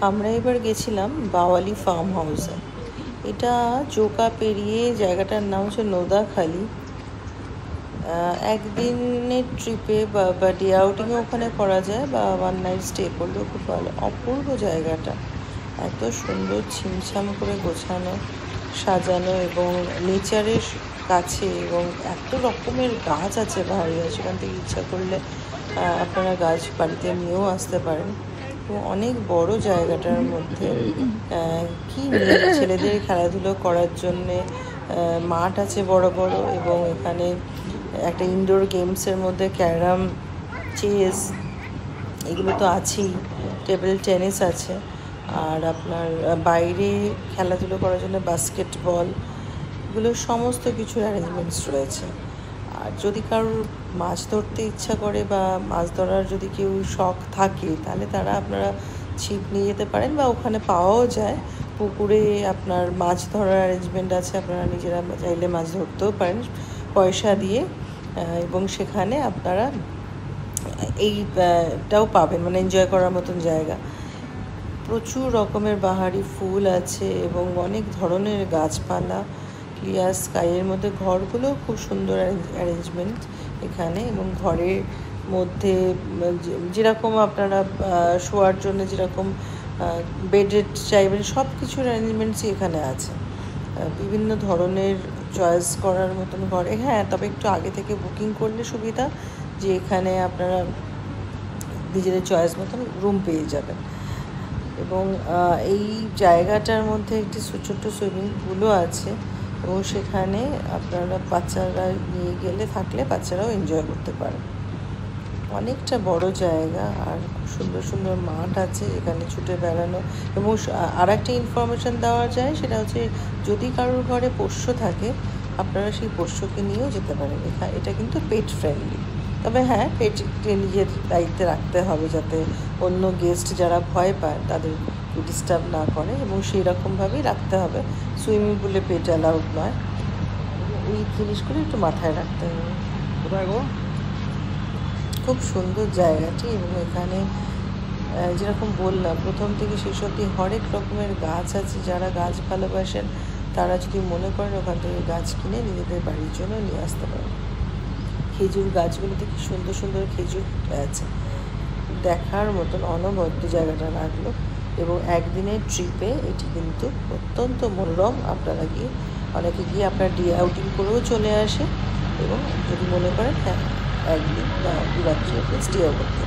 আমরা এবার গেছিলাম বাওয়ালি ফার্ম হাউসে। এটা চোকা পেরিয়ে জায়গাটার নাম হচ্ছে নোদাখালি। একদিনের ট্রিপে বা ডে আউটিংও ওখানে করা যায়, বা ওয়ান নাইট স্টে করলেও খুব ভালো। অপূর্ব জায়গাটা, এত সুন্দর ছিমছাম করে গোছানো, সাজানো এবং নেচারের কাছে, এবং এত রকমের গাছ আছে, ভারী গাছ। সেখান থেকে ইচ্ছা করলে আপনারা গাছ বাড়িতে নিয়েও আসতে পারেন। এবং অনেক বড় জায়গাটার মধ্যে কি ছেলেদের খেলাধুলো করার জন্যে মাঠ আছে বড় বড়, এবং এখানে একটা ইনডোর গেমসের মধ্যে ক্যারাম, চেস, এগুলো তো আছেই। টেবিল টেনিস আছে, আর আপনার বাইরে খেলাধুলো করার জন্য বাস্কেটবল, এগুলো সমস্ত কিছুর অ্যারেঞ্জমেন্টস রয়েছে। আর যদি কারোর মাছ ধরতে ইচ্ছা করে বা মাছ ধরার যদি কেউ শখ থাকে, তাহলে আপনারা ছিপ নিয়ে যেতে পারেন, বা ওখানে পাওয়াও যায়। পুকুরে আপনার মাছ ধরার অ্যারেঞ্জমেন্ট আছে, আপনারা নিজেরা চাইলে মাছ ধরতেও পারেন পয়সা দিয়ে। এবং সেখানে আপনারা এইটাও পাবেন, মানে এনজয় করার মতন জায়গা। প্রচুর রকমের বাহারি ফুল আছে এবং অনেক ধরনের গাছপালা। ক্লিয়ার স্কাইয়ের মধ্যে ঘরগুলোও খুব সুন্দর অ্যারেঞ্জমেন্ট এখানে। এবং ঘরের মধ্যে যেরকম আপনারা শোয়ার জন্য যেরকম বেডেড চাইবেন, সব কিছুর অ্যারেঞ্জমেন্টসই এখানে আছে। বিভিন্ন ধরনের চয়েস করার মতন ঘর। হ্যাঁ, তবে একটু আগে থেকে বুকিং করলে সুবিধা, যে এখানে আপনারা নিজেদের চয়েস মতন রুম পেয়ে যাবেন। এবং এই জায়গাটার মধ্যে একটি ছোট্ট সুইমিং পুলও আছে, এবং সেখানে আপনারা বাচ্চারা নিয়ে গেলে থাকলে বাচ্চারাও এনজয় করতে পারে। অনেকটা বড় জায়গা, আর সুন্দর সুন্দর মাঠ আছে এখানে ছুটে বেড়ানো। এবং আর একটা ইনফরমেশান দেওয়া যায়, সেটা হচ্ছে যদি কারোর ঘরে পোষ্য থাকে, আপনারা সেই পোষ্যকে নিয়েও যেতে পারেন। এটা কিন্তু পেট ফ্রেন্ডলি। তবে হ্যাঁ, পেটকে নিজের দায়িত্বে রাখতে হবে, যাতে অন্য গেস্ট যারা ভয় পায় তাদের ডিস্টার্ব না করে, এবং সেই রকমভাবেই রাখতে হবে। সুইমিং পুলে পেট অ্যালাউড নয়, এই জিনিসগুলো একটু মাথায় রাখতে হবে। কোথায় গো? খুব সুন্দর জায়গাটি, এবং এখানে যেরকম বললাম প্রথম থেকে শেষ অবধি হরেক রকমের গাছ আছে। যারা গাছ ভালোবাসেন তারা যদি মনে করেন ওখান থেকে গাছ কিনে নিজেদের বাড়ির জন্য নিয়ে আসতে পারেন। খেজুর গাছগুলোতে কি সুন্দর সুন্দর খেজুর আছে, দেখার মতন অনবদ্য জায়গাটা লাগলো। এবং একদিনের ট্রিপে এটি কিন্তু অত্যন্ত মনোরম। আপনারা গিয়ে অনেকে গিয়ে আপনার ডে আউটিং করেও চলে আসে, এবং যদি মনে করেন হ্যাঁ একদিন বা 2 রাত্রি স্টেও করতে